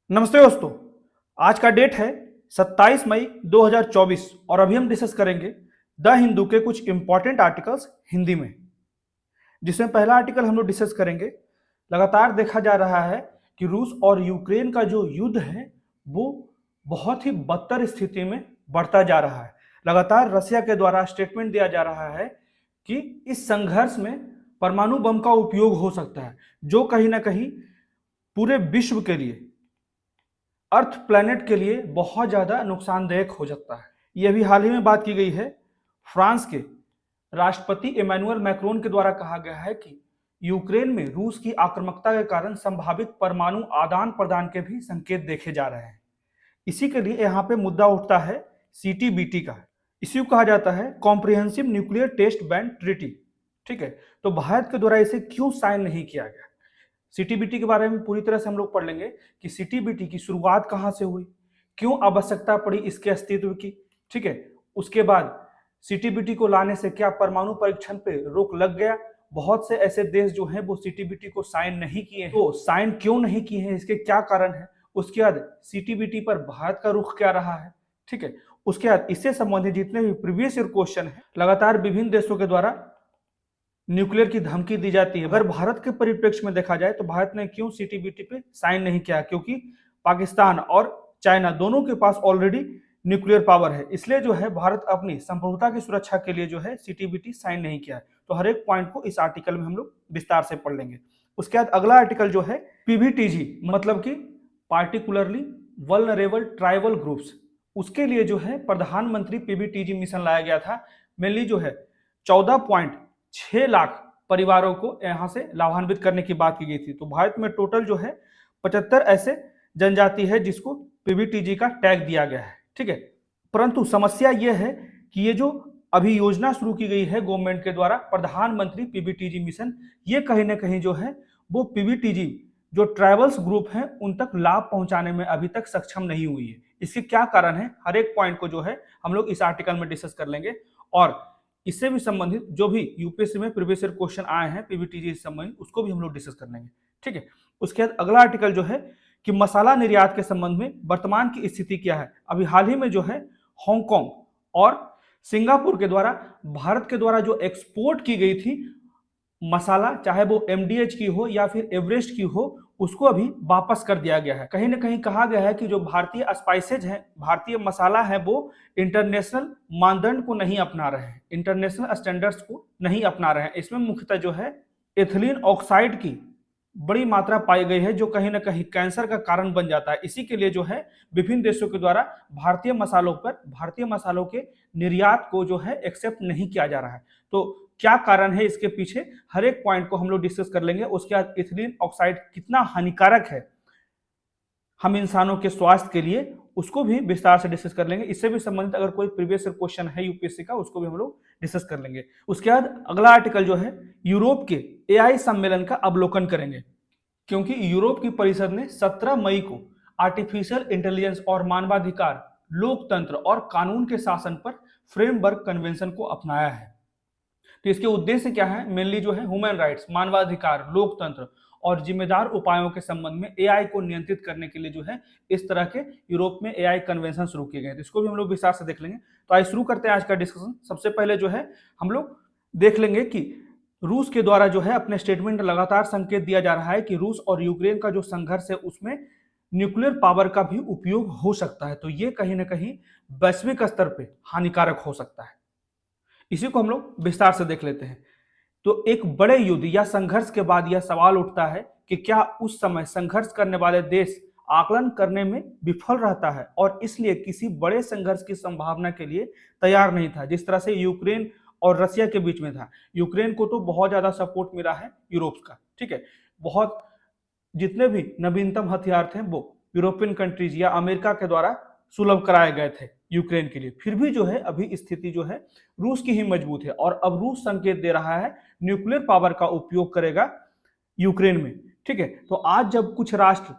नमस्ते दोस्तों। आज का डेट है 27 मई 2024 और अभी हम डिस्कस करेंगे द हिंदू के कुछ इंपॉर्टेंट आर्टिकल्स हिंदी में। जिसमें पहला आर्टिकल हम लोग डिस्कस करेंगे। लगातार देखा जा रहा है कि रूस और यूक्रेन का जो युद्ध है वो बहुत ही बदतर स्थिति में बढ़ता जा रहा है। लगातार रसिया के द्वारा स्टेटमेंट दिया जा रहा है कि इस संघर्ष में परमाणु बम का उपयोग हो सकता है, जो कहीं ना कहीं पूरे विश्व के लिए, अर्थ प्लैनेट के लिए बहुत ज्यादा नुकसानदायक हो सकता है। यह भी हाल ही में बात की गई है। फ्रांस के राष्ट्रपति इमैनुअल मैक्रोन के द्वारा कहा गया है कि यूक्रेन में रूस की आक्रामकता के कारण संभावित परमाणु आदान प्रदान के भी संकेत देखे जा रहे हैं। इसी के लिए यहाँ पे मुद्दा उठता है सीटीबीटी का। इसी को कहा जाता है comprehensive nuclear test ban treaty. ठीक है, तो भारत के द्वारा इसे क्यों साइन नहीं किया गया? सीटीबीटी के बारे में पूरी तरह से हम लोग पढ़ लेंगे कि सीटीबीटी की शुरुआत कहां से हुई, क्यों आवश्यकता पड़ी इसके अस्तित्व की। ठीक है, उसके बाद सीटीबीटी को लाने से क्या परमाणु परीक्षण पे रोक लग गया? बहुत से ऐसे देश जो हैं वो सीटीबीटी को साइन नहीं किए हैं, तो साइन क्यों नहीं किए हैं, इसके क्या कारण है? उसके बाद सीटीबीटी पर भारत का रुख क्या रहा है? ठीक है, उसके बाद इससे संबंधित जितने भी प्रीवियस ईयर क्वेश्चन है, लगातार विभिन्न देशों के द्वारा न्यूक्लियर की धमकी दी जाती है। अगर भारत के परिप्रेक्ष्य में देखा जाए तो भारत ने क्यों सीटीबीटी पे साइन नहीं किया? क्योंकि पाकिस्तान और चाइना दोनों के पास ऑलरेडी न्यूक्लियर पावर है, इसलिए जो है भारत अपनी संप्रभुता की सुरक्षा के लिए जो है सीटीबीटी साइन नहीं किया है। तो हर एक पॉइंट को इस आर्टिकल में हम लोग विस्तार से पढ़ लेंगे। उसके बाद अगला आर्टिकल जो है पीवीटीजी, मतलब कि पार्टिकुलरली वल्नरेबल ट्राइबल ग्रुप्स, उसके लिए जो है प्रधानमंत्री पीवीटीजी मिशन लाया गया था। मेनली जो है 14.6 लाख परिवारों को यहां से लाभान्वित करने की बात की गई थी। तो भारत में टोटल जो है 75 ऐसे जनजाति है जिसको पीवीटीजी का टैग दिया गया है। ठीक है, परंतु समस्या यह है कि ये जो अभी योजना शुरू की गई है गवर्नमेंट के द्वारा, प्रधानमंत्री पीवीटीजी मिशन, ये कहीं ना कहीं जो है वो पीवीटीजी जो ट्राइबल्स ग्रुप हैं उन तक लाभ पहुंचाने में अभी तक सक्षम नहीं हुई है। इसके क्या कारण है, हर एक पॉइंट को जो है हम लोग इस आर्टिकल में डिस्कस कर लेंगे। और इससे भी संबंधित जो भी यूपीएससी में प्रीवियस ईयर क्वेश्चन आए हैं पीवीटीजी से संबंधित, उसको भी हम लोग डिस्कस कर लेंगे। ठीक है, उसके बाद अगला आर्टिकल जो है कि मसाला निर्यात के संबंध में वर्तमान की स्थिति क्या है। अभी हाल ही में जो है हांगकांग और सिंगापुर के द्वारा भारत के द्वारा जो एक्सपोर्ट की गई थी मसाला, चाहे वो एमडीएच की हो या फिर एवरेस्ट की हो, उसको अभी वापस कर दिया गया है। कहीं ना कहीं कहा गया है कि जो भारतीय स्पाइसेज हैं, भारतीय मसाला है, वो इंटरनेशनल मानदंड को नहीं अपना रहे हैं, इंटरनेशनल स्टैंडर्ड्स को नहीं अपना रहे हैं। इसमें मुख्यतः जो है एथिलीन ऑक्साइड की बड़ी मात्रा पाई गई है, जो कहीं ना कहीं कैंसर का कारण बन जाता है। इसी के लिए जो है विभिन्न देशों के द्वारा भारतीय मसालों के निर्यात को जो है एक्सेप्ट नहीं किया जा रहा है। तो क्या कारण है इसके पीछे, हर एक पॉइंट को हम लोग डिस्कस कर लेंगे। उसके बाद इथिलीन ऑक्साइड कितना हानिकारक है हम इंसानों के स्वास्थ्य के लिए, उसको भी विस्तार से डिस्कस कर लेंगे। इससे भी संबंधित अगर कोई प्रीवियस क्वेश्चन है यूपीएससी का, उसको भी हम लोग डिस्कस कर लेंगे। उसके बाद अगला आर्टिकल जो है यूरोप के एआई सम्मेलन का अवलोकन करेंगे, क्योंकि यूरोप की परिषद ने 17 मई को आर्टिफिशियल इंटेलिजेंस और मानवाधिकार, लोकतंत्र और कानून के शासन पर फ्रेमवर्क कन्वेंशन को अपनाया है। तो इसके उद्देश्य क्या है? मेनली जो है ह्यूमन राइट्स, मानवाधिकार, लोकतंत्र और जिम्मेदार उपायों के संबंध में एआई को नियंत्रित करने के लिए जो है इस तरह के यूरोप में एआई कन्वेंशन शुरू किए गए। तो इसको भी हम लोग विस्तार से देख लेंगे। तो आइए शुरू करते हैं आज का डिस्कशन। सबसे पहले जो है हम लोग देख लेंगे कि रूस के द्वारा जो है अपने स्टेटमेंट में लगातार संकेत दिया जा रहा है कि रूस और यूक्रेन का जो संघर्ष है उसमें न्यूक्लियर पावर का भी उपयोग हो सकता है। तो ये कहीं ना कहीं वैश्विक स्तर पर हानिकारक हो सकता है। इसी को हम लोग विस्तार से देख लेते हैं। तो एक बड़े युद्ध या संघर्ष के बाद यह सवाल उठता है कि क्या उस समय संघर्ष करने वाले देश आकलन करने में विफल रहता है और इसलिए किसी बड़े संघर्ष की संभावना के लिए तैयार नहीं था, जिस तरह से यूक्रेन और रसिया के बीच में था। यूक्रेन को तो बहुत ज्यादा सपोर्ट मिला है यूरोप का। ठीक है, बहुत जितने भी नवीनतम हथियार थे वो यूरोपियन कंट्रीज या अमेरिका के द्वारा सुलभ कराए गए थे यूक्रेन के लिए। फिर भी जो है अभी स्थिति जो है रूस की ही मजबूत है और अब रूस संकेत दे रहा है न्यूक्लियर पावर का उपयोग करेगा यूक्रेन में। ठीक है, तो आज जब कुछ राष्ट्र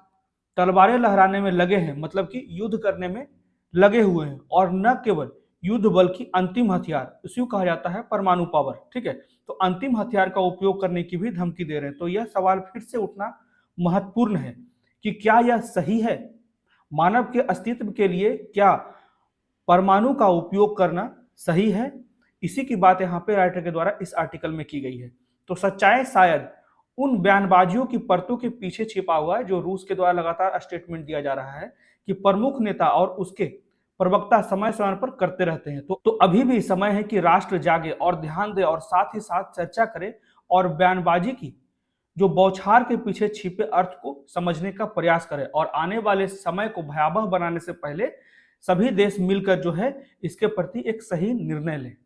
तलवारें लहराने में लगे हैं, मतलब कि युद्ध करने में लगे हुए हैं, और न केवल युद्ध बल्कि अंतिम हथियार, इसी को कहा जाता है परमाणु पावर। ठीक है, तो अंतिम हथियार का उपयोग करने की भी धमकी दे रहे हैं। तो यह सवाल फिर से उठना महत्वपूर्ण है कि क्या यह सही है मानव के अस्तित्व के लिए क्या परमाणु का उपयोग करना सही है? इसी की बात यहाँ पे राइटर के द्वारा इस आर्टिकल में की गई है। तो सच्चाई शायद उन बयानबाजियों की परतों के पीछे छिपा हुआ है जो रूस के द्वारा लगातार स्टेटमेंट दिया जा रहा है कि प्रमुख नेता और उसके प्रवक्ता समय समय पर करते रहते हैं। तो अभी भी समय है कि राष्ट्र जागे और ध्यान दे और साथ ही साथ चर्चा करे और बयानबाजी की जो बौछार के पीछे छिपे अर्थ को समझने का प्रयास करे और आने वाले समय को भयावह बनाने से पहले सभी देश मिलकर जो है इसके प्रति एक सही निर्णय लें।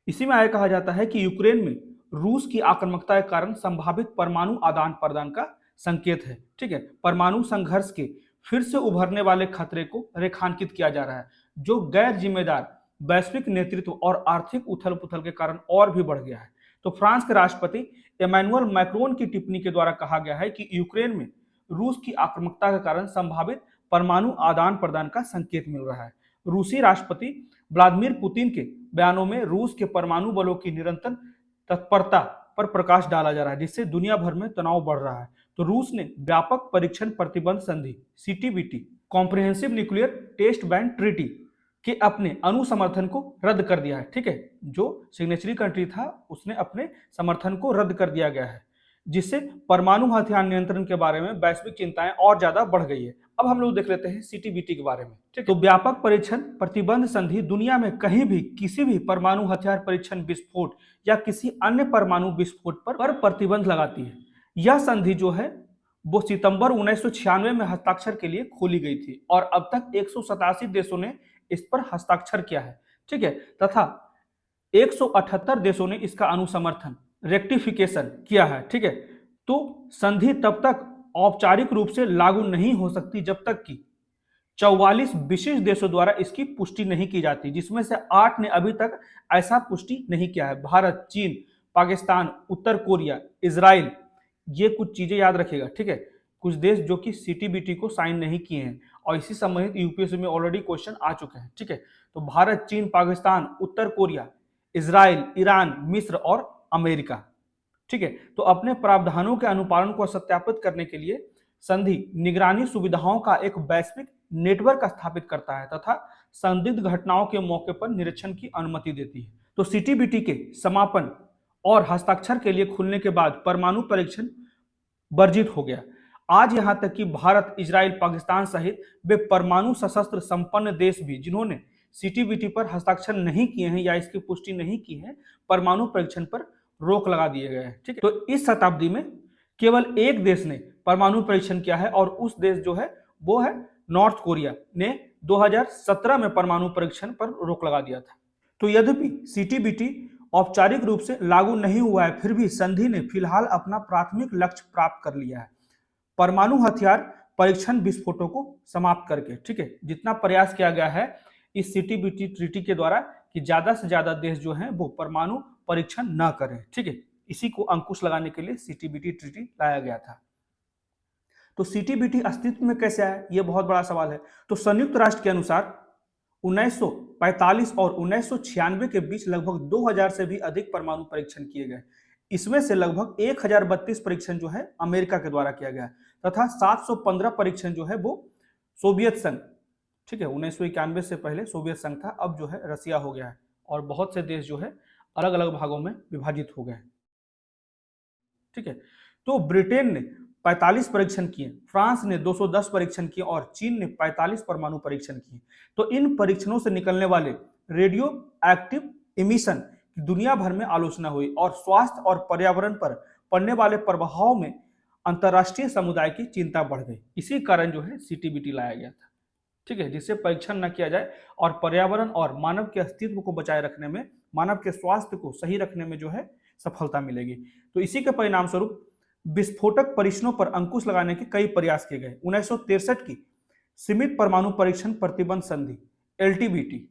इसी में आगे कहा जाता है कि यूक्रेन में रूस की आक्रामकता के कारण संभावित परमाणु आदान प्रदान का संकेत है। ठीक है, परमाणु संघर्ष के फिर से उभरने वाले खतरे को रेखांकित किया जा रहा है जो गैर जिम्मेदार वैश्विक नेतृत्व और आर्थिक उथल पुथल के कारण और भी बढ़ गया है। तो फ्रांस के राष्ट्रपति इमैनुअल मैक्रोन की टिप्पणी के द्वारा कहा गया है कि यूक्रेन में रूस की आक्रामकता के कारण संभावित परमाणु आदान प्रदान का संकेत मिल रहा है। रूसी राष्ट्रपति व्लादिमीर पुतिन के बयानों में रूस के परमाणु बलों की निरंतर तत्परता पर प्रकाश डाला जा रहा है जिससे दुनिया भर में तनाव बढ़ रहा है। तो रूस ने व्यापक परीक्षण प्रतिबंध संधि CTBT comprehensive nuclear test ban treaty के अपने अनुसमर्थन को रद्द कर दिया है। ठीक है, जो सिग्नेचरी कंट्री था उसने अपने समर्थन को रद्द कर दिया गया है जिससे परमाणु हथियार नियंत्रण के बारे में वैश्विक चिंताएं और ज्यादा बढ़ गई है। अब हम लोग देख लेते हैं सीटीबीटी के बारे में। ठीक, तो व्यापक परीक्षण प्रतिबंध संधि दुनिया में कहीं भी किसी भी परमाणु हथियार परीक्षण विस्फोट या किसी अन्य परमाणु विस्फोट पर प्रतिबंध लगाती है। यह संधि जो है वो सितंबर 1996 में हस्ताक्षर के लिए खोली गई थी और अब तक 187 देशों ने इस पर हस्ताक्षर किया है। ठीक है, तथा 178 देशों ने इसका अनुसमर्थन रेक्टिफिकेशन किया है। ठीक है, तो संधि तब तक औपचारिक रूप से लागू नहीं हो सकती जब तक कि 44 विशिष्ट देशों द्वारा इसकी पुष्टि नहीं की जाती, जिसमें से 8 ने अभी तक ऐसा पुष्टि नहीं किया है। भारत, चीन, पाकिस्तान, उत्तर कोरिया, इजराइल, ये कुछ चीजें याद रखिएगा। ठीक है, कुछ देश जो कि सीटीबीटी को साइन नहीं किए हैं और इसी संबंधित यूपीएससी में ऑलरेडी क्वेश्चन आ चुके हैं। ठीक है, तो भारत, चीन, पाकिस्तान, उत्तर कोरिया, इजराइल, ईरान, मिस्र और अमेरिका। ठीक है, तो अपने प्रावधानों के अनुपालन को सत्यापित करने के लिए संधि निगरानी सुविधाओं का एक वैश्विक नेटवर्क स्थापित करता है तथा संदिग्ध घटनाओं के मौके पर निरीक्षण की अनुमति देती है। तो सीटीबीटी के समापन और हस्ताक्षर के लिए खुलने के बाद परमाणु परीक्षण वर्जित हो गया। आज यहां तक कि भारत, इजराइल, पाकिस्तान सहित वे परमाणु सशस्त्र संपन्न देश भी जिन्होंने सीटीबीटी पर हस्ताक्षर नहीं किए हैं या इसकी पुष्टि नहीं की है, परमाणु परीक्षण पर रोक लगा दिए गए हैं। ठीक है, तो इस शताब्दी में केवल एक देश ने परमाणु परीक्षण किया है और उस देश जो है वो है नॉर्थ कोरिया ने 2017 में परमाणु परीक्षण पर रोक लगा दिया था। तो यद्यपि सीटीबीटी औपचारिक रूप से लागू नहीं हुआ है, फिर भी संधि ने फिलहाल अपना प्राथमिक लक्ष्य प्राप्त कर लिया है, परमाणु हथियार परीक्षण विस्फोटों को समाप्त करके। ठीक है, जितना प्रयास किया गया है इस सीटीबीटी ट्रीटी के द्वारा कि ज्यादा से ज्यादा देश जो है वो परमाणु परीक्षण न करें। ठीक है, इसी को अंकुश लगाने के लिए सीटीबीटी ट्रीटी लाया गया था। तो सीटीबीटी अस्तित्व में कैसे आया, यह बहुत बड़ा सवाल है। तो संयुक्त राष्ट्र के अनुसार 1945 और 1996 के बीच लगभग 2000 से भी अधिक परमाणु परीक्षण किए गए। इसमें से लगभग 1032 परीक्षण जो है अमेरिका के द्वारा किया गया तथा 715 परीक्षण जो है वो सोवियत संघ, ठीक है, 1991 से पहले सोवियत संघ था, अब जो है रसिया हो गया है और बहुत से देश जो है अलग अलग भागों में विभाजित हो गए। ठीक है, तो ब्रिटेन ने 45 परीक्षण किए, फ्रांस ने 210 परीक्षण किए और चीन ने 45 परमाणु परीक्षण किए। तो इन परीक्षणों से निकलने वाले रेडियो एक्टिव इमिशन की दुनिया भर में आलोचना हुई और स्वास्थ्य और पर्यावरण पर पड़ने वाले प्रभाव में अंतर्राष्ट्रीय समुदाय की चिंता बढ़ गई। इसी कारण जो है सीटीबीटी लाया गया था। ठीक है, जिससे परीक्षण न किया जाए और पर्यावरण और मानव के अस्तित्व को बचाए रखने में, मानव के स्वास्थ्य को सही रखने में जो है सफलता मिलेगी। तो इसी के परिणाम स्वरूप विस्फोटक परीक्षणों पर अंकुश लगाने के कई प्रयास किए गए। 1963 की सीमित परमाणु परीक्षण प्रतिबंध संधि एलटीबीटी,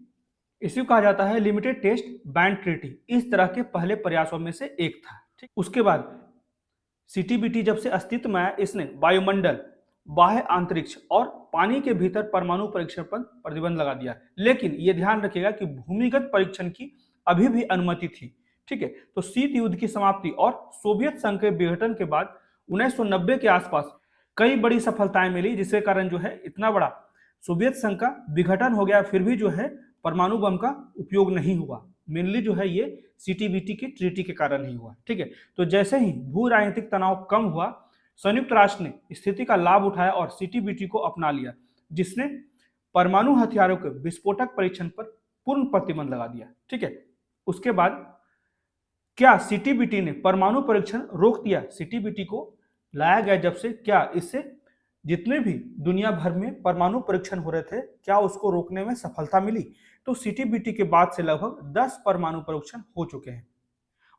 इसी को कहा जाता है लिमिटेड टेस्ट बैन ट्रीटी, इस तरह के पहले प्रयासों में से एक था। ठीक, उसके बाद सीटीबीटी जब से अस्तित्व में आया, इसने वायुमंडल, बाह्य अंतरिक्ष और पानी के भीतर परमाणु परीक्षण पर प्रतिबंध लगा दिया। लेकिन यह ध्यान रखिएगा कि भूमिगत परीक्षण की अभी भी अनुमति थी। ठीक है, तो शीत युद्ध की समाप्ति और सोवियत संघ के विघटन के बाद 1990 के आसपास कई बड़ी सफलताएं मिली, जिसके कारण जो है इतना बड़ा सोवियत संघ का विघटन हो गया, फिर भी जो है परमाणु बम का उपयोग नहीं हुआ। मेनली जो है ये सीटीबीटी की ट्रीटी के कारण ही हुआ। ठीक है, तो जैसे ही भू राजनीतिक तनाव कम हुआ, संयुक्त राष्ट्र ने स्थिति का लाभ उठाया और सीटीबीटी को अपना लिया, जिसने परमाणु हथियारों के विस्फोटक परीक्षण पर पूर्ण प्रतिबंध लगा दिया। ठीक है, उसके बाद क्या सीटीबीटी ने परमाणु परीक्षण रोक दिया? सीटीबीटी को लाया गया जब से, क्या इससे जितने भी दुनिया भर में परमाणु परीक्षण हो रहे थे, क्या उसको रोकने में सफलता मिली? तो सीटीबीटी के बाद से लगभग 10 परमाणु परीक्षण हो चुके हैं।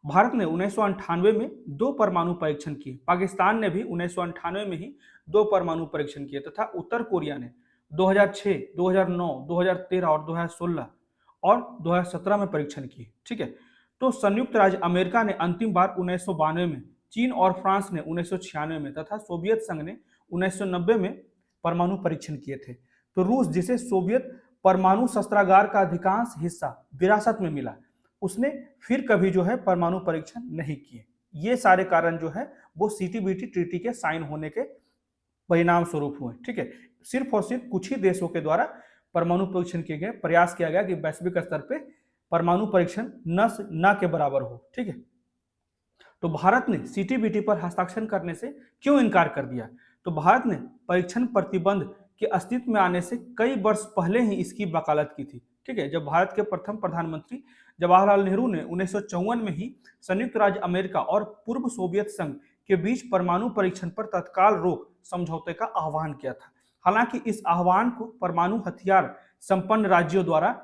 भारत ने 1998 में 2 परमाणु परीक्षण किए, पाकिस्तान ने भी 1998 में ही 2 परमाणु परीक्षण किए, तथा उत्तर कोरिया ने 2006, 2009, 2013 और 2016 और 2017 में परीक्षण किए। ठीक है, तो संयुक्त राज्य अमेरिका ने अंतिम बार 1992 में, चीन और फ्रांस ने 1996 में तथा सोवियत संघ ने 1990 में परमाणु परीक्षण किए थे। तो रूस, जिसे सोवियत परमाणु शस्त्रागार का अधिकांश हिस्सा विरासत में मिला, उसने फिर कभी जो है परमाणु परीक्षण नहीं किए। ये सारे कारण जो है वो सीटीबीटी ट्रीटी के साइन होने के परिणाम स्वरूप हुए। ठीक है, सिर्फ और सिर्फ कुछ ही देशों के द्वारा परमाणु परीक्षण किए गए, प्रयास किया गया कि वैश्विक स्तर पे परमाणु परीक्षण न के बराबर हो। ठीक है, तो भारत ने सीटीबीटी पर हस्ताक्षर करने से क्यों इनकार कर दिया? तो भारत ने परीक्षण प्रतिबंध के अस्तित्व में आने से कई वर्ष पहले ही इसकी वकालत की थी। ठीक है, जब भारत के प्रथम प्रधानमंत्री जवाहरलाल नेहरू ने 1954 में ही संयुक्त राज्य अमेरिका और पूर्व सोवियत संघ के बीच परमाणु परीक्षण पर तत्काल रोक समझौते का आह्वान किया था। हालांकि इस आह्वान को परमाणु हथियार संपन्न राज्यों द्वारा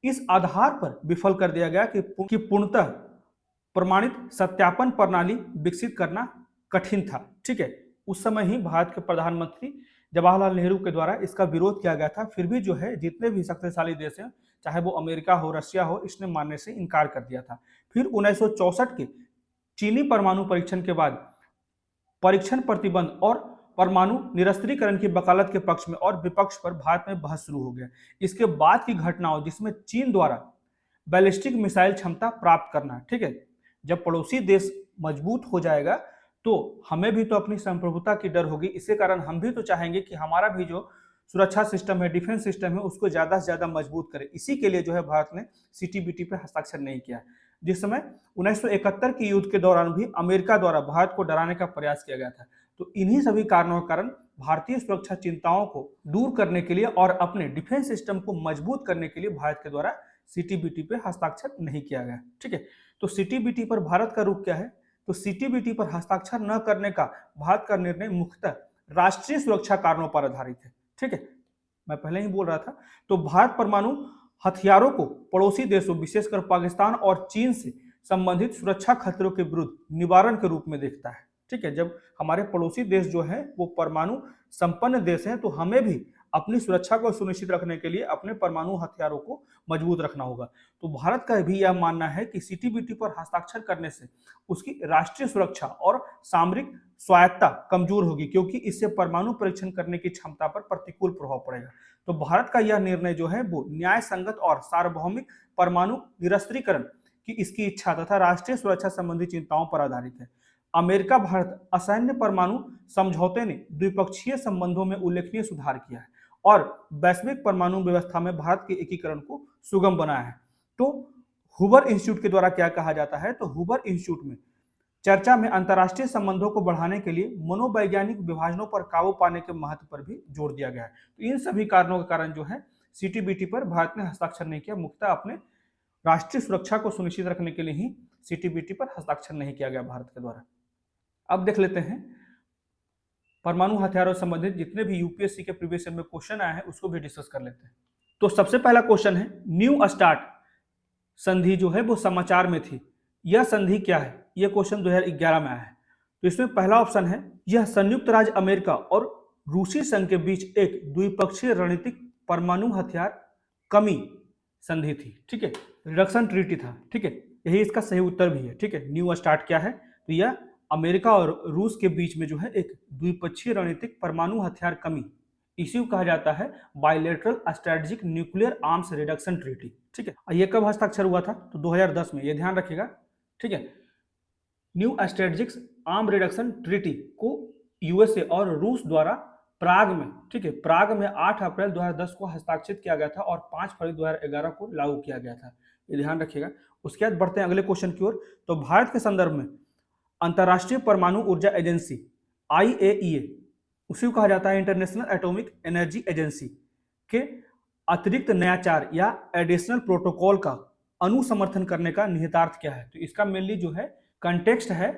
इस आधार पर विफल कर दिया गया कि पूर्णतः प्रमाणित सत्यापन प्रणाली विकसित करना कठिन था। ठीक है, उस समय ही भारत के प्रधानमंत्री जवाहरलाल नेहरू के द्वारा इसका विरोध किया गया था। फिर भी जो है जितने भी शक्तिशाली देश हैं, चाहे वो अमेरिका हो, रशिया हो, इसने मानने से इनकार कर दिया था। फिर 1964 के चीनी परमाणु परीक्षण के बाद परीक्षण प्रतिबंध और परमाणु निरस्त्रीकरण की वकालत के पक्ष में और विपक्ष पर भारत में बहस शुरू हो गया। इसके बाद की घटनाओं, जिसमें चीन द्वारा बैलिस्टिक मिसाइल क्षमता प्राप्त करना, ठीक है, जब पड़ोसी देश मजबूत हो जाएगा तो हमें भी तो अपनी संप्रभुता की डर होगी। इसी कारण हम भी तो चाहेंगे कि हमारा भी जो सुरक्षा सिस्टम है, डिफेंस सिस्टम है, उसको ज्यादा से ज्यादा मजबूत करें। इसी के लिए जो है भारत ने सीटीबीटी पर हस्ताक्षर नहीं किया। जिस समय 1971 के युद्ध के दौरान भी अमेरिका द्वारा भारत को डराने का प्रयास किया गया था। तो इन्हीं सभी कारणों के कारण भारतीय सुरक्षा चिंताओं को दूर करने के लिए और अपने डिफेंस सिस्टम को मजबूत करने के लिए भारत के द्वारा सीटीबीटी पे हस्ताक्षर नहीं किया गया। ठीक है, तो सीटीबीटी पर भारत का रुख क्या है? तो सीटीबीटी पर हस्ताक्षर न करने का भारत का निर्णय मुख्यतः राष्ट्रीय सुरक्षा कारणों पर आधारित है। ठीक है, मैं पहले ही बोल रहा था। तो भारत परमाणु हथियारों को पड़ोसी देशों, विशेषकर पाकिस्तान और चीन से संबंधित सुरक्षा खतरों के विरुद्ध निवारण के रूप में देखता है। ठीक है, जब हमारे पड़ोसी देश जो है वो परमाणु संपन्न देश हैं, तो हमें भी अपनी सुरक्षा को सुनिश्चित रखने के लिए अपने परमाणु हथियारों को मजबूत रखना होगा। तो भारत का भी यह मानना है कि सीटीबीटी पर हस्ताक्षर करने से उसकी राष्ट्रीय सुरक्षा और सामरिक स्वायत्ता कमजोर होगी, क्योंकि इससे परमाणु परीक्षण करने की क्षमता पर प्रतिकूल प्रभाव पड़ेगा। तो भारत का यह निर्णय जो है वो न्याय संगत और सार्वभौमिक परमाणु निरस्त्रीकरण की इसकी इच्छा तथा राष्ट्रीय सुरक्षा संबंधी चिंताओं पर आधारित है। अमेरिका भारत असैन्य परमाणु समझौते ने द्विपक्षीय संबंधों में उल्लेखनीय सुधार किया है और वैश्विक परमाणु व्यवस्था में भारत के एकीकरण को सुगम बनाया है। तो हुबर इंस्टीट्यूट के द्वारा क्या कहा जाता है? तो हुबर इंस्टीट्यूट में चर्चा में अंतर्राष्ट्रीय संबंधों को बढ़ाने के लिए मनोवैज्ञानिक विभाजनों पर काबू पाने के महत्व पर भी जोर दिया गया है। तो इन सभी कारणों के कारण जो है सीटीबीटी पर भारत ने हस्ताक्षर नहीं किया। मुख्यतः अपने राष्ट्रीय सुरक्षा को सुनिश्चित रखने के लिए ही सीटीबीटी पर हस्ताक्षर नहीं किया गया भारत के द्वारा। अब देख लेते हैं परमाणु हथियारों से संबंधित जितने भी यूपीएससी के प्रीवियस ईयर में क्वेश्चन आए हैं उसको भी डिस्कस कर लेते हैं। तो सबसे पहला क्वेश्चन है, न्यू स्टार्ट संधि जो है वो समाचार में थी, यह संधि क्या है? यह क्वेश्चन 2011 में आया है। तो इसमें पहला ऑप्शन है, यह संयुक्त राज्य अमेरिका और रूसी संघ के बीच एक द्विपक्षीय रणनीतिक परमाणु हथियार कमी संधि थी। ठीक है, रिडक्शन ट्रीटी था। ठीक है, यही इसका सही उत्तर भी है। ठीक है, न्यू स्टार्ट क्या है? तो यह अमेरिका और रूस के बीच में जो है एक द्विपक्षीय रणनीतिक परमाणु हथियार कमी, इसी को कहा जाता है bilateral strategic nuclear arms reduction treaty. ठीक है, ये कब हस्ताक्षर हुआ था? तो 2010 में, ये ध्यान रखिएगा। ठीक है, new strategic arm reduction treaty को यूएसए और रूस द्वारा प्राग में, ठीक है, प्राग में 8 अप्रैल 2010 को हस्ताक्षरित किया गया था और 5 फरवरी 2011 को लागू किया गया था। ये ध्यान रखिएगा। उसके बाद बढ़ते हैं अगले क्वेश्चन की ओर। तो भारत के संदर्भ में अंतर्राष्ट्रीय परमाणु ऊर्जा एजेंसी IAEA, उसी को कहा जाता है इंटरनेशनल एटॉमिक एनर्जी एजेंसी, के अतिरिक्त नयाचार या एडिशनल प्रोटोकॉल का अनुसमर्थन करने का निहितार्थ क्या है? तो इसका मेनली जो है कंटेक्स्ट है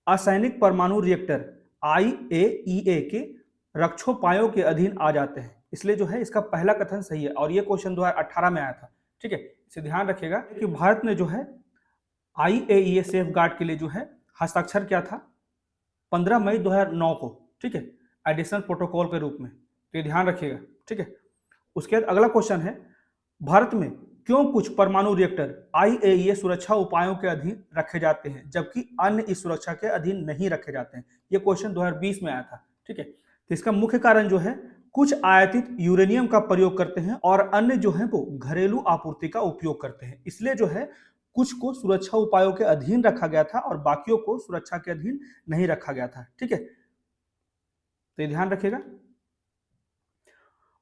असैनिक परमाणु रिएक्टर IAEA के रक्षोपायों के अधीन आ जाते हैं, इसलिए जो है इसका पहला कथन सही है और ये क्वेश्चन 2018 में आया था। ठीक है, इसे ध्यान रखिएगा कि भारत ने जो है IAEA सेफ गार्ड के लिए जो है हस्ताक्षर किया था 15 मई 2009 को, ठीक है, एडिशनल प्रोटोकॉल के रूप में। तो ये ध्यान रखिएगा। ठीक है, उसके बाद अगला क्वेश्चन है, भारत में क्यों कुछ परमाणु रिएक्टर IAEA सुरक्षा उपायों के अधीन रखे जाते हैं जबकि अन्य इस सुरक्षा के अधीन नहीं रखे जाते हैं? ये क्वेश्चन 2020 में आया था। ठीक है, तो इसका मुख्य कारण जो है कुछ आयातित यूरेनियम का प्रयोग करते हैं और अन्य जो है वो घरेलू आपूर्ति का उपयोग करते हैं, इसलिए जो है कुछ को सुरक्षा उपायों के अधीन रखा गया था और बाकियों को सुरक्षा के अधीन नहीं रखा गया था। ठीक है, तो ध्यान रखिएगा।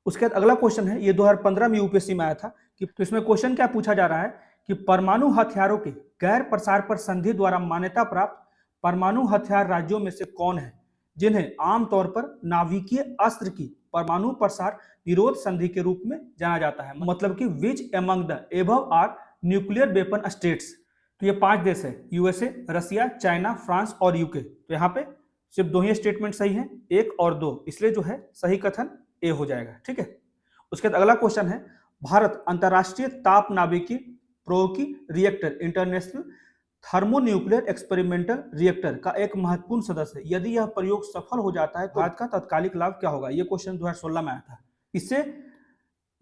उसके बाद अगला क्वेश्चन है, ये 2015 में यूपीएससी में आया था कि तो इसमें क्वेश्चन क्या पूछा जा रहा है कि परमाणु हथियारों के गैर प्रसार पर संधि द्वारा मान्यता प्राप्त परमाणु हथियार राज्यों में से कौन है जिन्हें आमतौर पर नाभिकीय अस्त्र की परमाणु प्रसार निरोध संधि के रूप में जाना जाता है? मतलब कि which among the above are nuclear weapon states? तो ये 5 देश है, यूएसए, रसिया, चाइना, फ्रांस और यूके। तो यहाँ पे सिर्फ 2 ही स्टेटमेंट सही है, 1 और 2, इसलिए जो है सही कथन ए हो जाएगा। ठीक है, उसके बाद अगला क्वेश्चन है, भारत अंतरराष्ट्रीय ताप नाभिकीय प्रौद्योगिकी reactor international thermonuclear experimental reactor का एक महत्वपूर्ण सदस्य है। यदि यह प्रयोग सफल हो जाता है तो भारत का तात्कालिक लाभ क्या होगा? यह क्वेश्चन 2016 में आया था। इससे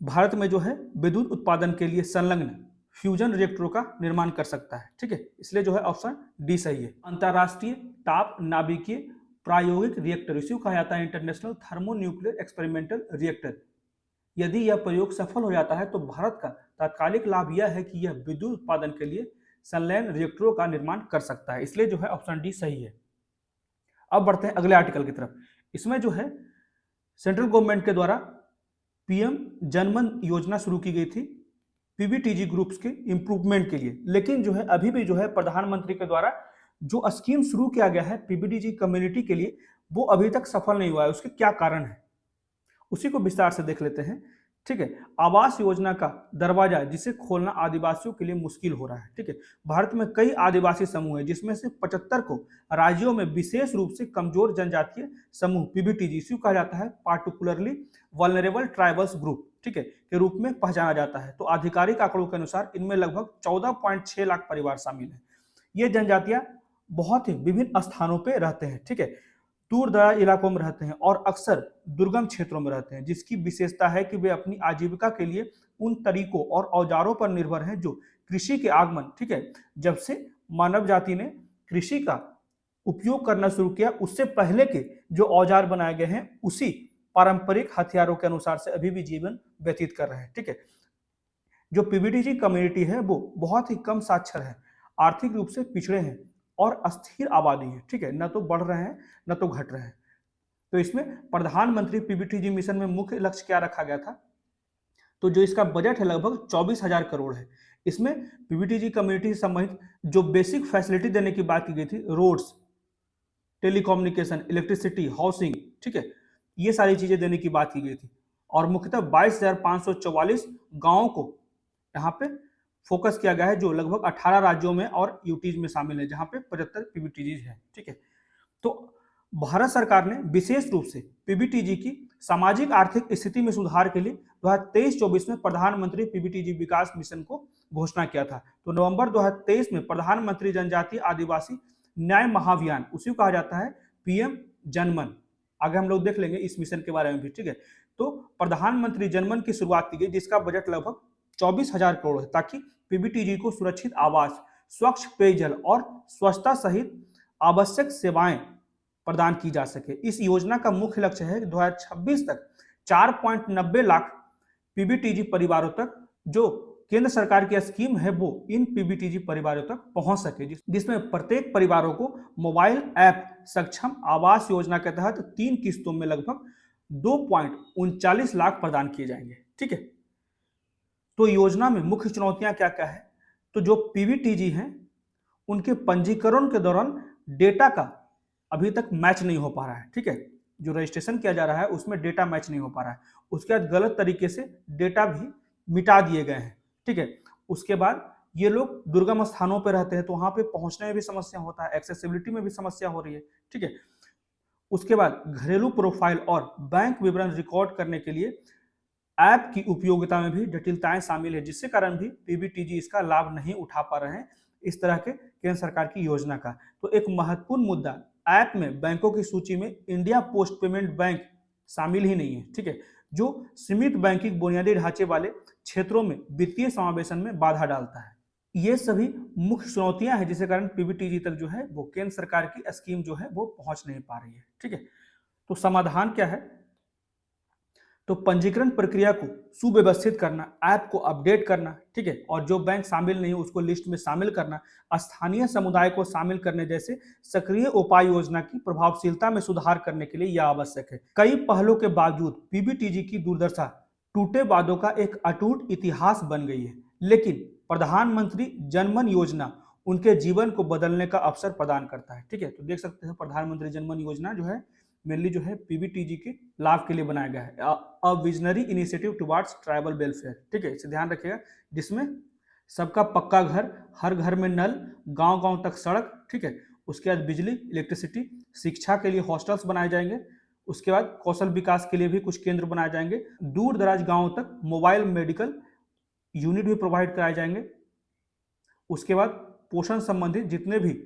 भारत में जो है विद्युत उत्पादन के लिए संलग्न फ्यूजन रिएक्टरों का निर्माण कर सकता है। ठीक है, इसलिए जो है ऑप्शन डी सही है। अंतरराष्ट्रीय ताप नाभिकीय प्रायोगिक रिएक्टर, इसी को कहा जाता है इंटरनेशनल थर्मोन्यूक्लियर एक्सपेरिमेंटल रिएक्टर। यदि यह प्रयोग सफल हो जाता है तो भारत का तात्कालिक लाभ यह है कि यह विद्युत उत्पादन के लिए संलग्न रिएक्टरों का निर्माण कर सकता है, इसलिए जो है ऑप्शन डी सही है। अब बढ़ते हैं अगले आर्टिकल की तरफ। इसमें जो है सेंट्रल गवर्नमेंट के द्वारा PM जनमन योजना शुरू की गई थी PBTG ग्रुप्स के इंप्रूवमेंट के लिए, लेकिन जो है अभी भी जो है प्रधानमंत्री के द्वारा जो स्कीम शुरू किया गया है PBTG कम्युनिटी के लिए वो अभी तक सफल नहीं हुआ है। उसके क्या कारण है उसी को विस्तार से देख लेते हैं। ठीक है, आवास योजना का दरवाजा जिसे खोलना आदिवासियों के लिए मुश्किल हो रहा है। ठीक है, भारत में कई आदिवासी समूह हैं जिसमें से 75 को राज्यों में विशेष रूप से कमजोर जनजातीय समूह PBTG इसी को कहा जाता है पार्टिकुलरली वल्नरेबल ट्राइबल्स ग्रुप, ठीक है, के रूप में पहचाना जाता है। तो आधिकारिक आंकड़ों के अनुसार इनमें लगभग 14.6 लाख परिवार शामिल हैं। ये जनजातियां बहुत ही विभिन्न स्थानों पर रहते हैं, ठीक है, दूर दराज इलाकों में रहते हैं और अक्सर दुर्गम क्षेत्रों में रहते हैं, जिसकी विशेषता है कि वे अपनी आजीविका के लिए उन तरीकों और औजारों पर निर्भर हैं जो कृषि के आगमन, ठीक है, जब से मानव जाति ने कृषि का उपयोग करना शुरू किया उससे पहले के जो औजार बनाए गए हैं उसी पारंपरिक हथियारों के अनुसार से अभी भी जीवन व्यतीत कर रहे हैं। ठीक है, जो PBTG कम्युनिटी है वो बहुत ही कम साक्षर है, आर्थिक रूप से पिछड़े हैं और अस्थिर आबादी है। ठीक है, न तो बढ़ रहे हैं न तो घट रहे हैं। तो इसमें प्रधानमंत्री PBTG मिशन में मुख्य लक्ष्य क्या रखा गया था? तो जो इसका बजट है लगभग 24,000 करोड़ है। इसमें PBTG कम्युनिटी से संबंधित जो बेसिक फैसिलिटी देने की बात की गई थी, रोड्स, टेलीकम्युनिकेशन, इलेक्ट्रिसिटी, हाउसिंग, ठीक है, ये सारी चीजें देने की बात की गई थी और मुख्यतः 22,544 गांवों को यहाँ पे फोकस किया गया है जो लगभग 18 राज्यों में और यूटीज में शामिल है, जहां पे 75 PBTG है। ठीक है, तो भारत सरकार ने विशेष रूप से PBTG की सामाजिक आर्थिक स्थिति में सुधार के लिए 2023-24 में प्रधानमंत्री PBTG विकास मिशन को घोषणा किया था। तो नवंबर 2023 में प्रधानमंत्री जनजातीय आदिवासी न्याय महाअभियान, उसी को कहा जाता है PM जनमन, आगे हम लोग देख लेंगे इस मिशन के बारे में भी। ठीक है, तो प्रधानमंत्री जनमन की शुरुआत की गई जिसका बजट लगभग 24,000 करोड़ है, ताकि PBTG को सुरक्षित आवास, स्वच्छ पेयजल और स्वच्छता सहित आवश्यक सेवाएं प्रदान की जा सके। इस योजना का मुख्य लक्ष्य है कि 2026 तक 4.90 लाख PBTG परिवारों तक जो केंद्र सरकार की स्कीम है वो इन पीबीटीजी परिवारों तक पहुंच सके, जिसमें प्रत्येक परिवारों को मोबाइल ऐप सक्षम आवास योजना के तहत 3 किस्तों में लगभग 2.39 लाख प्रदान किए जाएंगे। ठीक है, तो योजना में मुख्य चुनौतियां क्या क्या है? तो जो पीबीटीजी हैं उनके पंजीकरण के दौरान डेटा का अभी तक मैच नहीं हो पा रहा है। ठीक है, जो रजिस्ट्रेशन किया जा रहा है उसमें डेटा मैच नहीं हो पा रहा है। उसके बाद गलत तरीके से डेटा भी मिटा दिए गए हैं। ठीक है, उसके बाद ये लोग दुर्गम स्थानों पर रहते हैं तो वहां पे पहुंचने में भी समस्या होता है, एक्सेसिबिलिटी में भी समस्या हो रही है। ठीक है, उसके बाद घरेलू प्रोफाइल और बैंक विवरण रिकॉर्ड करने के लिए ऐप की उपयोगिता में भी जटिलताएं शामिल है, जिससे कारण भी पीबीटीजी इसका लाभ नहीं उठा पा रहे हैं इस तरह के केंद्र सरकार की योजना का। तो एक महत्वपूर्ण मुद्दा, ऐप में बैंकों की सूची में इंडिया पोस्ट पेमेंट बैंक शामिल ही नहीं है। ठीक है, जो सीमित बैंकिंग बुनियादी ढांचे वाले क्षेत्रों में वित्तीय समावेशन में बाधा डालता है। ये सभी मुख्य चुनौतियां हैं जिसके कारण पीबीटीजी तक जो है वो केंद्र सरकार की स्कीम जो है वो पहुंच नहीं पा रही है। ठीक है, तो समाधान क्या है? तो पंजीकरण प्रक्रिया को सुव्यवस्थित करना, ऐप को अपडेट करना, ठीक है, और जो बैंक शामिल नहीं है उसको लिस्ट में शामिल करना, स्थानीय समुदाय को शामिल करने जैसे सक्रिय उपाय योजना की प्रभावशीलता में सुधार करने के लिए यह आवश्यक है। कई पहलों के बावजूद पीबीटीजी की दुर्दशा टूटे वादों का एक अटूट इतिहास बन गई है, लेकिन प्रधानमंत्री जनमन योजना उनके जीवन को बदलने का अवसर प्रदान करता है। ठीक है, तो देख सकते हैं प्रधानमंत्री जनमन योजना जो है मेनली जो है पीबीटीजी के लाभ के लिए बनाया गया है, a visionary initiative towards tribal welfare. ठीक है, इसे ध्यान रखिएगा, जिसमें सबका पक्का घर, हर घर में नल, गांव गांव तक सड़क, ठीक है, उसके बाद बिजली, इलेक्ट्रिसिटी, शिक्षा के लिए हॉस्टल्स बनाए जाएंगे, उसके बाद कौशल विकास के लिए भी कुछ केंद्र बनाए जाएंगे, दूर दराज गांवों तक मोबाइल मेडिकल यूनिट भी प्रोवाइड कराए जाएंगे, उसके बाद पोषण संबंधित जितने भी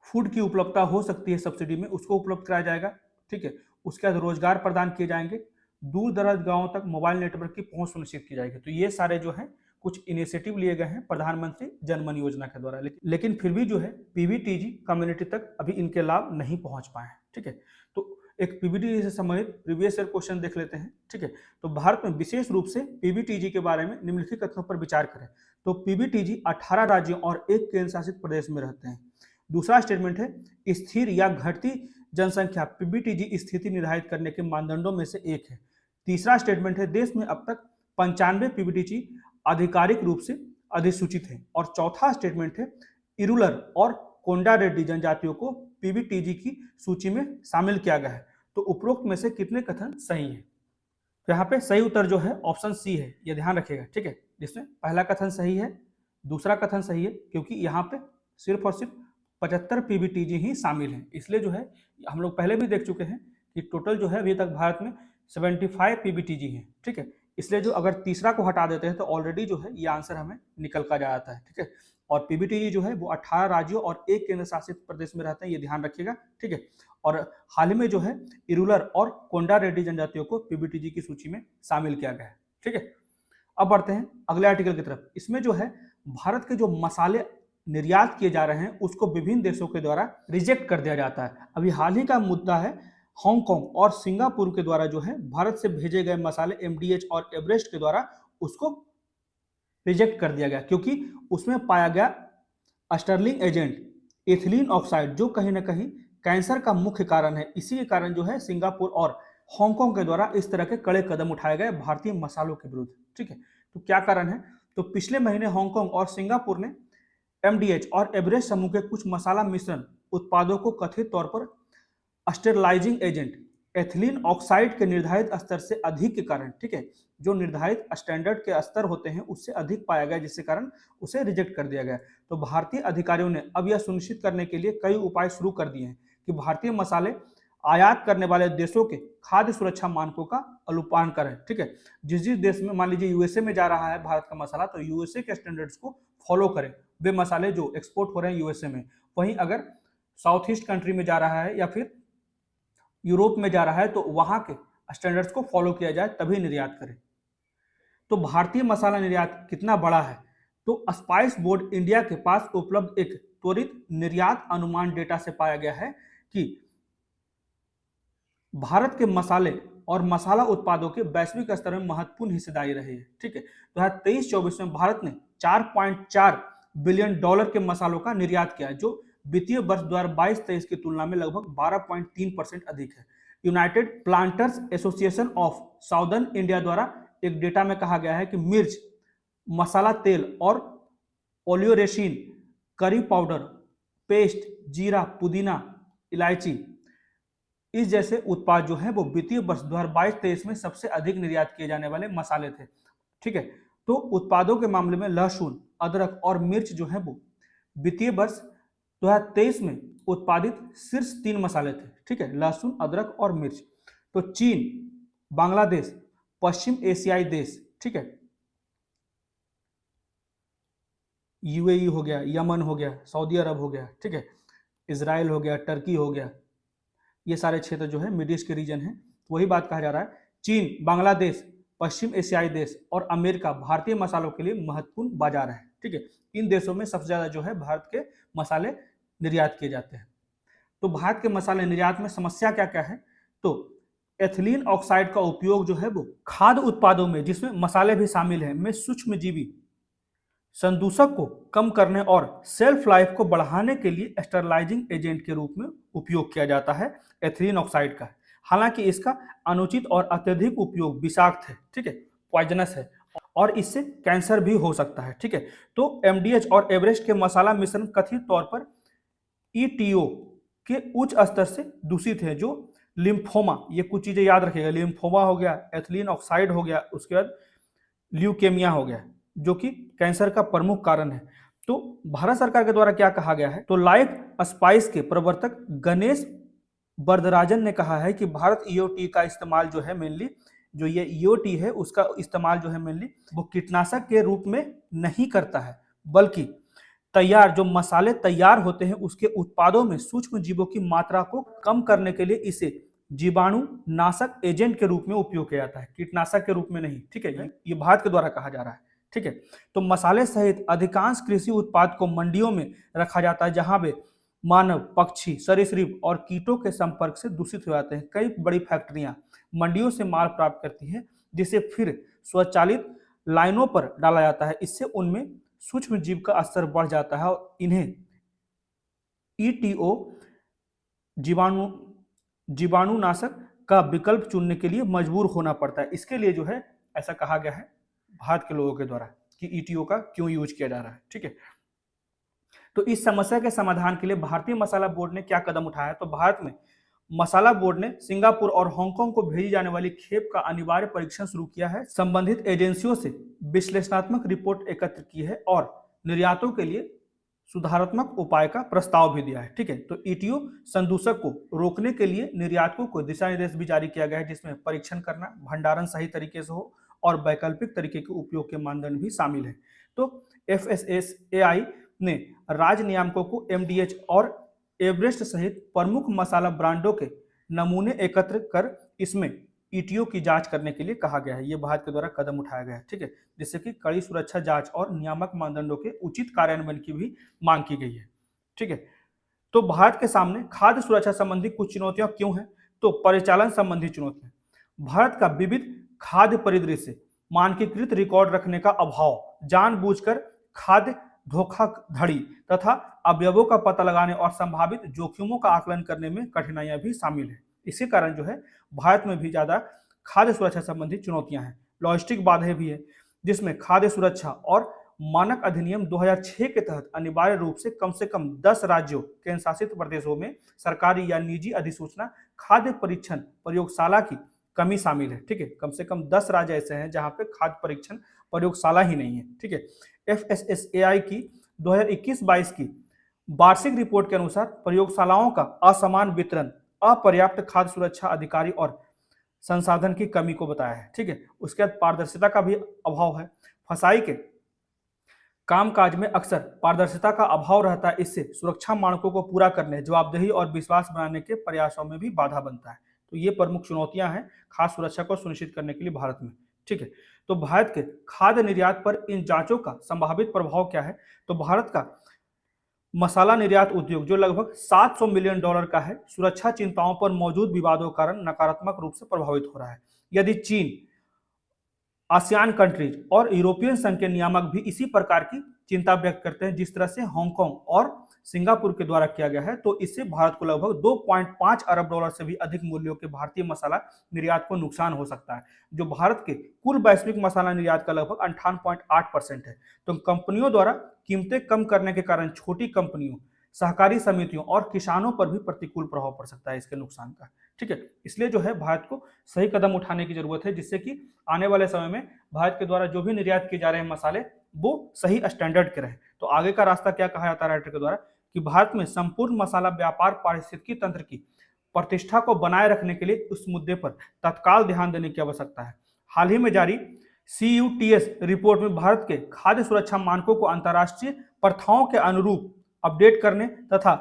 फूड की उपलब्धता हो सकती है सब्सिडी में उसको उपलब्ध कराया जाएगा। ठीक है, उसके बाद रोजगार प्रदान किए जाएंगे, दूर दराज गांवों तक मोबाइल नेटवर्क की पहुंच सुनिश्चित की जाएगी। तो ये सारे जो हैं कुछ इनिशिएटिव लिए गए हैं प्रधानमंत्री जनमन योजना के द्वारा, लेकिन फिर भी जो है पीबीटीजी कम्युनिटी तक अभी इनके लाभ नहीं पहुंच पाए हैं। ठीक है, तो एक पीबीटीजी से संबंधित प्रीवियस ईयर क्वेश्चन देख लेते हैं। ठीक है, तो भारत में विशेष रूप से पीबीटीजी के बारे में निम्नलिखित कथनों पर विचार करें। तो पीबीटीजी 18 राज्यों और एक केंद्र शासित प्रदेश में रहते हैं। दूसरा स्टेटमेंट है स्थिर या घटती जनसंख्या पीबीटीजी स्थिति निर्धारित करने के मानदंडों में से एक है। तीसरा स्टेटमेंट है देश में अब तक 95 पीबीटीजी आधिकारिक रूप से अधिसूचित है। और चौथा स्टेटमेंट है इरुलर और कोंडा रेड्डी जनजातियों को पीबीटीजी की सूची में शामिल किया गया है। तो उपरोक्त में से कितने कथन सही है? तो यहाँ पे सही उत्तर जो है ऑप्शन सी है, ये ध्यान रखिएगा। ठीक है, जिसमें पहला कथन सही है, दूसरा कथन सही है क्योंकि यहाँ पे सिर्फ और सिर्फ 75 पीबीटीजी ही शामिल हैं। इसलिए जो है हम लोग पहले भी देख चुके हैं कि टोटल जो है अभी तक भारत में 75 पीबीटीजी हैं। ठीक है, इसलिए जो अगर तीसरा को हटा देते हैं तो ऑलरेडी जो है ये आंसर हमें निकल कर जाता है। ठीक है, और पीबीटीजी जो है वो 18 राज्यों और एक केंद्र शासित प्रदेश में रहते हैं, ये ध्यान रखिएगा। ठीक है, और हाल ही में जो है इरुलर और कोंडा रेड्डी जनजातियों को पीबीटीजी की सूची में शामिल किया गया है। ठीक है, अब बढ़ते हैं अगले आर्टिकल की तरफ। इसमें जो है भारत के जो मसाले निर्यात किए जा रहे हैं उसको विभिन्न देशों के द्वारा रिजेक्ट कर दिया जाता है। अभी हाल ही का मुद्दा है हांगकांग और सिंगापुर के द्वारा जो है भारत से भेजे गए मसाले एमडीएच और एवरेस्ट के द्वारा उसको रिजेक्ट कर दिया गया, क्योंकि उसमें पाया गया अस्टर्लिंग एजेंट एथिलीन ऑक्साइड, जो कहीं ना कहीं कैंसर का मुख्य कारण है। इसी के कारण जो है सिंगापुर और हांगकांग के द्वारा इस तरह के कड़े कदम उठाए गए भारतीय मसालों के विरुद्ध। ठीक है, तो क्या कारण है? तो पिछले महीने हांगकांग और सिंगापुर ने एमडीएच और एवरेस्ट समूह के कुछ मसाला मिश्रण उत्पादों को कथित तौर पर स्टेरलाइजिंग एजेंट एथिलीन ऑक्साइड के निर्धारित स्तर से अधिक के कारण, ठीक है, जो निर्धारित स्टैंडर्ड के स्तर होते हैं उससे अधिक पाया गया, जिसके कारण उसे रिजेक्ट कर दिया गया। तो भारतीय अधिकारियों ने अब यह सुनिश्चित करने के लिए कई उपाय शुरू कर दिए हैं कि भारतीय मसाले आयात करने वाले देशों के खाद्य सुरक्षा मानकों का अनुपालन करें। ठीक है, जिस देश में मान लीजिए यूएसए में जा रहा है भारत का मसाला, तो यूएसए के स्टैंडर्ड्स को फॉलो करें वे मसाले जो एक्सपोर्ट हो रहे हैं यूएसए में। वहीं अगर साउथ ईस्ट कंट्री में जा रहा है या फिर यूरोप में जा रहा है तो वहां के स्टैंडर्ड्स को फॉलो किया जाए तभी निर्यात करें। तो भारतीय मसाला निर्यात कितना बड़ा है? तो स्पाइस बोर्ड इंडिया के पास उपलब्ध एक त्वरित निर्यात अनुमान डेटा से पाया गया है कि भारत के मसाले और मसाला उत्पादों के वैश्विक स्तर में महत्वपूर्ण हिस्सेदारी रही है। ठीक है, 2023-24 में भारत ने $4.4 बिलियन के मसालों का निर्यात किया, जो वित्तीय वर्ष 2022-23 की तुलना में लगभग 12.3% अधिक है। United planters association of southern India द्वारा एक डेटा में कहा गया है कि मिर्च, मसाला तेल और ओलियोरेसिन, करी पाउडर, पेस्ट, जीरा, पुदीना, इलायची इस जैसे उत्पाद जो है वो वित्तीय वर्ष 2022-23 में सबसे अधिक निर्यात किए जाने वाले मसाले थे। ठीक है, तो उत्पादों के मामले में लहसुन, अदरक और मिर्च जो है वो वित्तीय वर्ष 2023 में उत्पादित शीर्ष 3 मसाले थे। ठीक है, लहसुन, अदरक और मिर्च। तो चीन, बांग्लादेश, पश्चिम एशियाई देश, ठीक है, यूएई हो गया, यमन हो गया, सऊदी अरब हो गया, ठीक है, इजराइल हो गया, टर्की हो गया, ये सारे क्षेत्र जो है मिडिल ईस्ट के रीजन है। वही बात कहा जा रहा है, चीन, बांग्लादेश, पश्चिम एशियाई देश और अमेरिका भारतीय मसालों के लिए महत्वपूर्ण बाजार है। ठीक है, इन देशों में सबसे ज्यादा जो है भारत के मसाले निर्यात किए जाते हैं। तो भारत के मसाले निर्यात में समस्या क्या क्या है? तो एथिलीन ऑक्साइड का उपयोग जो है वो खाद्य उत्पादों में, जिसमें मसाले भी शामिल हैं, में सूक्ष्म जीवी संदूषक को कम करने और सेल्फ लाइफ को बढ़ाने के लिए स्टरलाइजिंग एजेंट के रूप में उपयोग किया जाता है एथिलीन ऑक्साइड का। हालांकि इसका अनुचित और अत्यधिक उपयोग विषाक्त है, ठीक है, पॉइजनस है और इससे कैंसर भी हो सकता है। ठीक है, तो एमडीएच और एवरेस्ट के मसाला मिश्रण कथित तौर पर ईटीओ के उच्च स्तर से दूषित है, जो लिम्फोमा, ये कुछ चीजें याद रखिएगा, लिम्फोमा हो गया, एथिलीन ऑक्साइड हो गया, उसके बाद ल्यूकेमिया हो गया, जो कि कैंसर का प्रमुख कारण है। तो भारत सरकार के द्वारा क्या कहा गया है? तो लाइफ स्पाइस के प्रवर्तक गणेश बरदराजन ने कहा है कि भारत ईओटी का इस्तेमाल जो है मेनली, जो ये ईओटी है उसका इस्तेमाल जो है मेनली वो कीटनाशक के रूप में नहीं करता है, बल्कि तैयार जो मसाले तैयार होते हैं उसके उत्पादों में सूक्ष्म जीवों की मात्रा को कम करने के लिए इसे जीवाणु नाशक एजेंट के रूप में उपयोग किया जाता है, कीटनाशक के रूप में नहीं। ठीक है, ये भारत के द्वारा कहा जा रहा है। ठीक है, तो मसाले सहित अधिकांश कृषि उत्पाद को मंडियों में रखा जाता है, जहां वे मानव, पक्षी, सरीसृप और कीटों के संपर्क से दूषित हो जाते हैं। कई बड़ी फैक्ट्रियां मंडियों से माल प्राप्त करती हैं, जिसे फिर स्वचालित लाइनों पर डाला जाता है। इससे उनमें सूक्ष्म जीव का स्तर बढ़ जाता है और इन्हें ईटीओ जीवाणुनाशक का विकल्प चुनने के लिए मजबूर होना पड़ता है। इसके लिए जो है ऐसा कहा गया है भारत के लोगों के द्वारा कि ईटीओ का क्यों यूज किया जा रहा है। ठीक है, तो इस समस्या के समाधान के लिए भारतीय मसाला बोर्ड ने क्या कदम उठाया? तो भारत में मसाला बोर्ड ने सिंगापुर और हांगकांग को भेजी जाने वाली खेप का अनिवार्य परीक्षण शुरू किया है, संबंधित एजेंसियों से विश्लेषणात्मक रिपोर्ट एकत्र की है और निर्यातों के लिए सुधारात्मक उपाय का प्रस्ताव भी दिया है। ठीक है, तो ईटीओ संदूषक को रोकने के लिए निर्यातकों को दिशा निर्देश भी जारी किया गया है, जिसमें परीक्षण करना, भंडारण सही तरीके से हो और वैकल्पिक तरीके के उपयोग के मानदंड भी शामिल है। तो एफएसएसएआई ने राज्य नियामकों को एमडीएच और एवरेस्ट सहित प्रमुख मसाला ब्रांडों के नमूने एकत्र कर इसमें ईटीओ की जांच करने के लिए कहा गया है। यह भारत के द्वारा कदम उठाया गया है। ठीक है, जिससे कि कड़ी सुरक्षा जांच और नियामक मानदंडों के उचित कार्यान्वयन की भी मांग की गई है। ठीक है, तो भारत के सामने खाद्य सुरक्षा संबंधी कुछ चुनौतियां क्यों हैं? तो परिचालन संबंधी चुनौतियां, भारत का विविध खाद्य परिदृश्य, मानकीकृत रिकॉर्ड रखने का अभाव, जानबूझकर खाद्य धोखाधड़ी तथा अवयवों का पता लगाने और संभावित जोखिमों का आकलन करने में कठिनाइयां भी शामिल है। इसी कारण जो है भारत में भी ज्यादा खाद्य सुरक्षा संबंधी चुनौतियां हैं। लॉजिस्टिक बाधाएं भी है, जिसमें खाद्य सुरक्षा और मानक अधिनियम 2006 के तहत अनिवार्य रूप से कम 10 राज्यों, केंद्र शासित प्रदेशों में सरकारी या निजी अधिसूचना खाद्य परीक्षण प्रयोगशाला की कमी शामिल है। ठीक है, कम से कम 10 राज्य ऐसे हैं जहां पे खाद्य परीक्षण प्रयोगशाला ही नहीं है। ठीक है, एफएसएसएआई की 2021-22 की वार्षिक रिपोर्ट के अनुसार प्रयोगशालाओं का असमान वितरण अपर्याप्त खाद्य सुरक्षा अधिकारी और संसाधन की कमी को बताया है। ठीक है, उसके बाद पारदर्शिता का भी अभाव है। फसाई के कामकाज में अक्सर पारदर्शिता का अभाव रहता है, इससे सुरक्षा मानकों को पूरा करने, जवाबदेही और विश्वास बनाने के प्रयासों में भी बाधा बनता है। तो ये प्रमुख चुनौतियां हैं खाद्य सुरक्षा को सुनिश्चित करने के लिए भारत में। ठीक है, तो भारत के खाद्य निर्यात पर इन जांचों का संभावित प्रभाव क्या है? तो भारत का मसाला निर्यात उद्योग जो लगभग $700 मिलियन का है, सुरक्षा चिंताओं पर मौजूद विवादों के कारण नकारात्मक रूप से प्रभावित हो रहा है। यदि चीन, आसियान कंट्रीज और यूरोपियन संघ के नियामक भी इसी प्रकार की चिंता व्यक्त करते हैं जिस तरह से हांगकांग और सिंगापुर के द्वारा किया गया है, तो इससे भारत को लगभग $2.5 अरब से भी अधिक मूल्यों के भारतीय मसाला निर्यात को नुकसान हो सकता है, जो भारत के कुल वैश्विक मसाला निर्यात का लगभग 58.8% है। तो कंपनियों द्वारा कीमतें कम करने के कारण छोटी कंपनियों, सहकारी समितियों और किसानों पर भी प्रतिकूल प्रभाव पड़ सकता है इसके नुकसान का। ठीक है, इसलिए जो है भारत को सही कदम उठाने की जरूरत है, जिससे कि आने वाले समय में भारत के द्वारा जो भी निर्यात किए जा रहे हैं मसाले वो सही स्टैंडर्ड के रहे। तो आगे का रास्ता क्या कहा जाता है राइटर के द्वारा कि भारत में संपूर्ण मसाला व्यापार पारिस्थितिकी तंत्र की प्रतिष्ठा को बनाए रखने के लिए उस मुद्दे पर तत्काल ध्यान देने की आवश्यकता है। हाल ही में जारी CUTS रिपोर्ट में भारत के खाद्य सुरक्षा मानकों को अंतर्राष्ट्रीय प्रथाओं के अनुरूप अपडेट करने तथा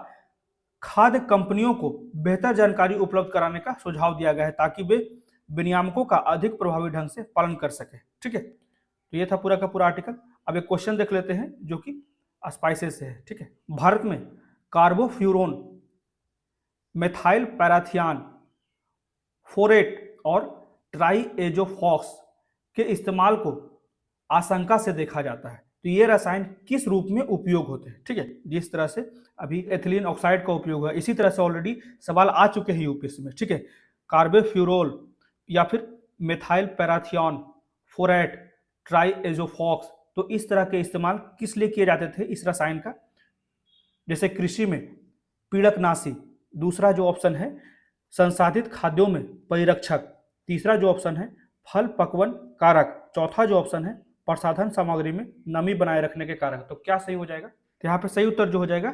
खाद्य कंपनियों को बेहतर जानकारी उपलब्ध कराने का सुझाव दिया गया है, ताकि वे विनियामकों का अधिक प्रभावी ढंग से पालन कर सके। ठीक है, तो ये था पूरा का पूरा आर्टिकल। अब एक क्वेश्चन देख लेते हैं जो कि स्पाइसेस से है। ठीक है, भारत में कार्बोफ्यूरोन, मेथाइल पैराथियान, फोरेट और ट्राइएजोफॉस के इस्तेमाल को आशंका से देखा जाता है। तो ये रसायन किस रूप में उपयोग होते हैं? ठीक है, जिस तरह से अभी एथिलीन ऑक्साइड का उपयोग है, इसी तरह से ऑलरेडी सवाल आ चुके हैं यूपीएससी में। ठीक है, कार्बोफ्यूरोल या फिर मेथाइल पैराथियन, फोरेट, ट्राइएजोफॉक्स, तो इस तरह के इस्तेमाल किस लिए किए जाते थे इस रसायन का? जैसे कृषि में पीड़कनाशी, दूसरा जो ऑप्शन है संसाधित खाद्यों में परिरक्षक, तीसरा जो ऑप्शन है फल पकवन कारक, चौथा जो ऑप्शन है प्रसाधन सामग्री में नमी बनाए रखने के कारक। तो क्या सही हो जाएगा? तो यहाँ पे सही उत्तर जो हो जाएगा,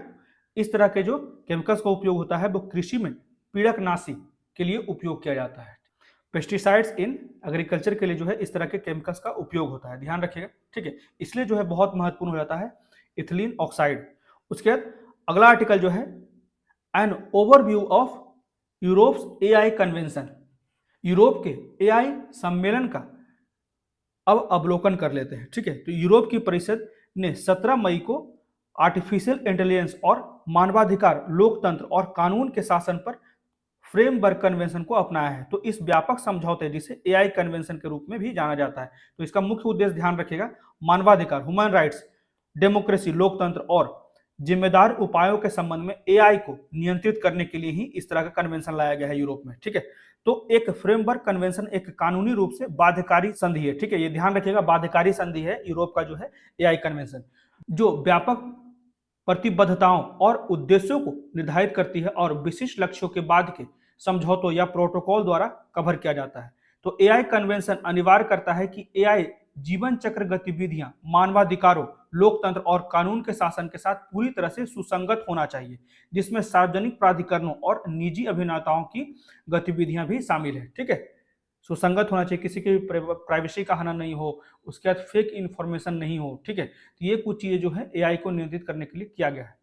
इस तरह के जो केमिकल्स का उपयोग होता है वो कृषि में पीड़कनाशी के लिए उपयोग किया जाता है। पेस्टिसाइड्स इन एग्रीकल्चर के लिए जो है इस तरह के केमिकल्स का उपयोग होता है, ध्यान रखिएगा। ठीक है, इसलिए जो है बहुत महत्वपूर्ण हो जाता है इथिलीन ऑक्साइड। उसके बाद अगला आर्टिकल जो है an overview of Europe's AI convention, Europe के AI सम्मेलन का अब अवलोकन कर लेते हैं। ठीक है, तो यूरोप की परिषद ने 17 मई को आर्टिफिशियल इंटेलिजेंस और मानवाधिकार, लोकतंत्र और कानून के शासन पर फ्रेमवर्क कन्वेंशन को अपनाया है। तो इस व्यापक समझौते, जिसे AI कन्वेंशन के रूप में भी जाना जाता है, तो इसका मुख्य उद्देश्य ध्यान रखिएगा मानवाधिकार, ह्यूमन राइट्स, डेमोक्रेसी, लोकतंत्र और जिम्मेदार उपायों के संबंध में AI को नियंत्रित करने के लिए ही इस तरह का कन्वेंशन लाया गया है यूरोप में। ठीक है, तो एक फ्रेमवर्क कन्वेंशन एक कानूनी रूप से बाध्यकारी संधि है। ठीक है, ये ध्यान रखिएगा, बाध्यकारी संधि है यूरोप का जो है AI कन्वेंशन, जो व्यापक प्रतिबद्धताओं और उद्देश्यों को निर्धारित करती है और विशिष्ट लक्ष्यों के बाद के समझौतों या प्रोटोकॉल द्वारा कवर किया जाता है। तो AI कन्वेंशन अनिवार्य करता है कि AI जीवन चक्र गतिविधियां मानवाधिकारों, लोकतंत्र और कानून के शासन के साथ पूरी तरह से सुसंगत होना चाहिए, जिसमें सार्वजनिक प्राधिकरणों और निजी अभिनेताओं की गतिविधियां भी शामिल है। ठीक है, सुसंगत होना चाहिए, किसी की प्राइवेसी का हनन नहीं हो, उसके बाद फेक इंफॉर्मेशन नहीं हो। ठीक है, तो ये कुछ चीजें जो है AI को नियंत्रित करने के लिए किया गया है।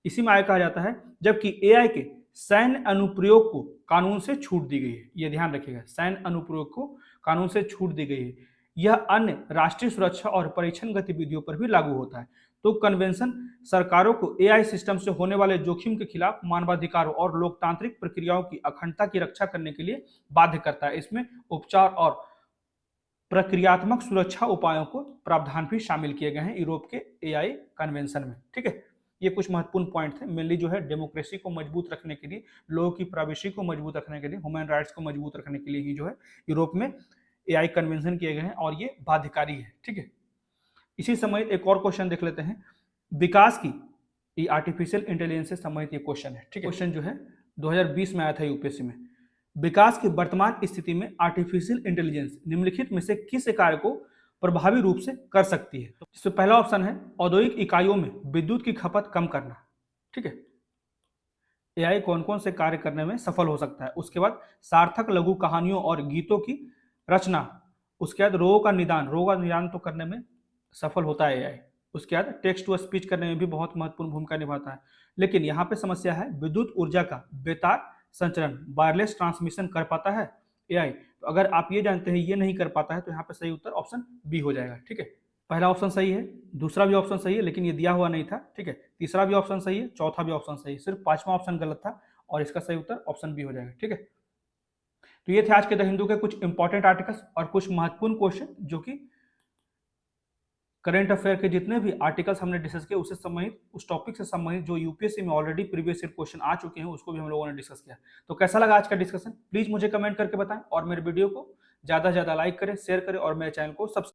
इसी में आगे कहा जाता है जबकि AI के सैन्य अनुप्रयोग को कानून से छूट दी गई है। ये ध्यान रखिएगा, सैन्य अनुप्रयोग को कानून से छूट दी गई है। यह अन्य राष्ट्रीय सुरक्षा और परीक्षण गतिविधियों पर भी लागू होता है। तो कन्वेंशन सरकारों को AI सिस्टम से होने वाले जोखिम के खिलाफ मानवाधिकारों और लोकतांत्रिक प्रक्रियाओं की अखंडता की रक्षा करने के लिए बाध्य करता है। इसमें उपचार और प्रक्रियात्मक सुरक्षा उपायों को प्रावधान भी शामिल किए गए हैं यूरोप के AI कन्वेंशन में। ठीक है, ये कुछ महत्वपूर्ण पॉइंट थे। मेनली जो है डेमोक्रेसी को मजबूत रखने के लिए, लोगों की प्राइवेसी को मजबूत रखने के लिए, ह्यूमन राइट्स को मजबूत रखने के लिए ही जो है यूरोप में AI कन्वेंशन किए गए हैं और ये बाध्यकारी है। ठीक है, इसी समय एक और क्वेश्चन देख लेते हैं, विकास की, ये आर्टिफिशियल इंटेलिजेंस से संबंधित ये क्वेश्चन है। ठीक है, क्वेश्चन जो है 2020 में आया था यूपीएससी में। विकास की वर्तमान स्थिति में आर्टिफिशियल इंटेलिजेंस निम्नलिखित में से किस कार्य को प्रभावी रूप से कर सकती है? तो इसमें पहला ऑप्शन है औद्योगिक इकाइयों में विद्युत की खपत कम करना। ठीक है, AI कौन कौन से कार्य करने में सफल हो सकता है? उसके बाद सार्थक लघु कहानियों और गीतों की रचना, उसके बाद रोगों का निदान तो करने में सफल होता है AI। उसके बाद टेक्स्ट टू स्पीच करने में भी बहुत महत्वपूर्ण भूमिका निभाता है। लेकिन यहाँ पे समस्या है विद्युत ऊर्जा का बेतार संचरण, वायरलेस ट्रांसमिशन कर पाता है AI? तो अगर आप ये जानते हैं ये नहीं कर पाता है तो यहाँ पे सही उत्तर ऑप्शन बी हो जाएगा। ठीक है, पहला ऑप्शन सही है, दूसरा भी ऑप्शन सही है लेकिन ये दिया हुआ नहीं था, ठीक है। तीसरा भी ऑप्शन सही है, चौथा भी ऑप्शन सही है, सिर्फ पांचवा ऑप्शन गलत था और इसका सही उत्तर ऑप्शन बी हो जाएगा, ठीक है। तो ये थे आज के द हिंदू के कुछ इंपॉर्टेंट आर्टिकल्स और कुछ महत्वपूर्ण क्वेश्चन जो कि करंट अफेयर के जितने भी आर्टिकल्स हमने डिस्कस किए उससे संबंधित, उस टॉपिक से संबंधित जो यूपीएससी में ऑलरेडी प्रीवियस ईयर क्वेश्चन आ चुके हैं उसको भी हम लोगों ने डिस्कस किया। तो कैसा लगा आज का डिस्कशन, प्लीज मुझे कमेंट करके बताएं और मेरे वीडियो को ज्यादा से ज्यादा लाइक करें, शेयर करें और मेरे चैनल को सब्सक्राइब